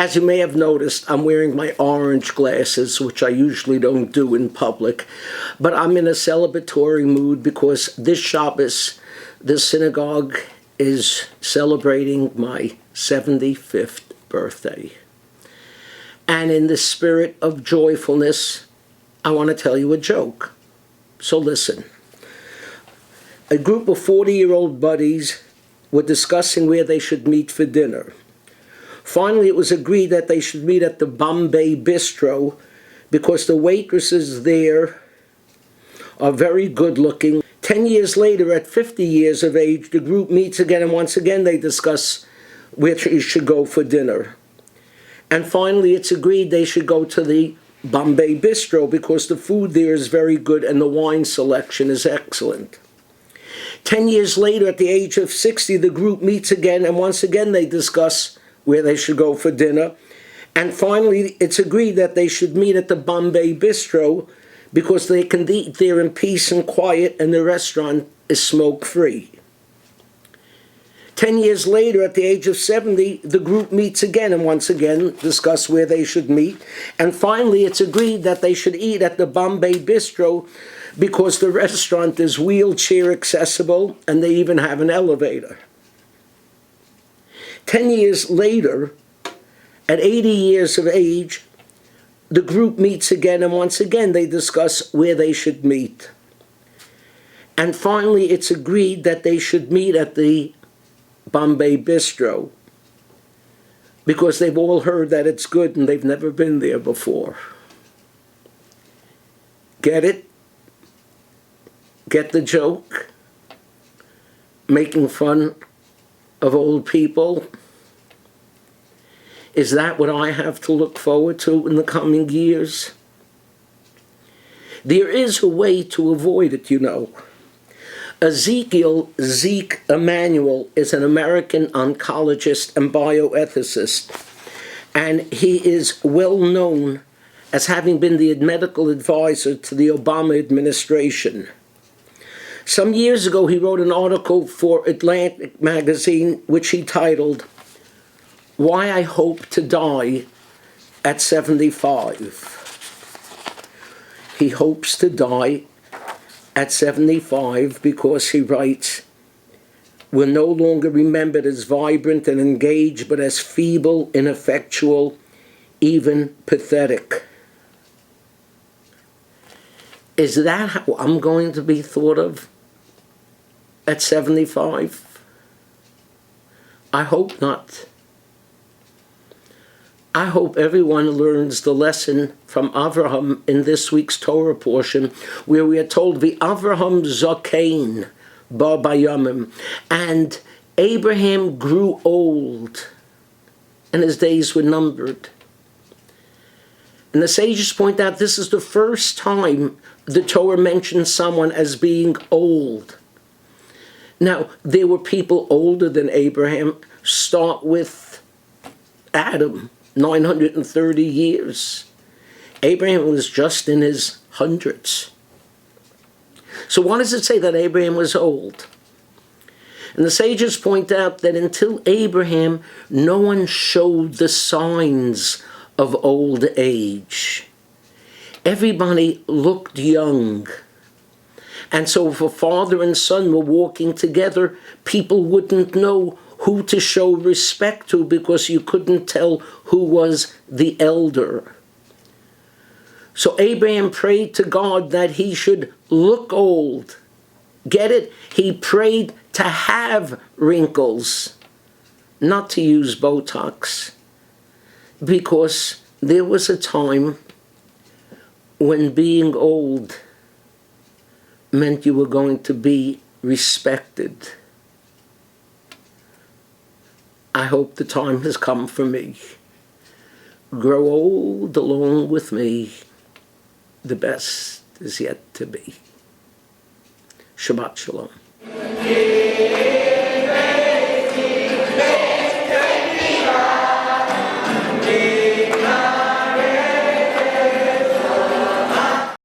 As you may have noticed, I'm wearing my orange glasses, which I usually don't do in public. But I'm in a celebratory mood because this Shabbos, the synagogue is celebrating my 75th birthday. And in the spirit of joyfulness, I want to tell you a joke. So listen. A group of 40-year-old buddies were discussing where they should meet for dinner. Finally, it was agreed that they should meet at the Bombay Bistro because the waitresses there are very good looking. 10 years later, at 50 years of age, the group meets again, and once again they discuss where you should go for dinner. And finally, it's agreed they should go to the Bombay Bistro because the food there is very good and the wine selection is excellent. 10 years later, at the age of 60, the group meets again, and once again they discuss where they should go for dinner. And finally, it's agreed that they should meet at the Bombay Bistro because they can eat there in peace and quiet, and the restaurant is smoke-free. 10 years later, at the age of 70, the group meets again and once again discuss where they should meet. And finally, it's agreed that they should eat at the Bombay Bistro because the restaurant is wheelchair accessible and they even have an elevator. 10 years later, at 80 years of age, the group meets again, and once again they discuss where they should meet. And finally, it's agreed that they should meet at the Bombay Bistro because they've all heard that it's good and they've never been there before. Get it? Get the joke? Making fun of old people? Is that what I have to look forward to in the coming years? There is a way to avoid it, you know. Zeke Emanuel is an American oncologist and bioethicist, and he is well known as having been the medical advisor to the Obama administration. Some years ago, he wrote an article for Atlantic magazine, which he titled, "Why I Hope to Die at 75." He hopes to die at 75 because, he writes, "We're no longer remembered as vibrant and engaged, but as feeble, ineffectual, even pathetic." Is that how I'm going to be thought of at 75? I hope not. I hope everyone learns the lesson from Avraham in this week's Torah portion, where we are told, "V'Avraham zakein ba bayamim," and Abraham grew old, and his days were numbered. And the sages point out this is the first time the Torah mentions someone as being old. Now, there were people older than Abraham. Start with Adam. 930 years. Abraham was just in his hundreds. So why does it say that Abraham was old? And the sages point out that until Abraham, no one showed the signs of old age. Everybody looked young. And so if a father and son were walking together, people wouldn't know who to show respect to because you couldn't tell who was the elder. So Abraham prayed to God that he should look old. Get it? He prayed to have wrinkles, not to use Botox, because there was a time when being old meant you were going to be respected. I hope the time has come for me. Grow old along with me. The best is yet to be. Shabbat Shalom.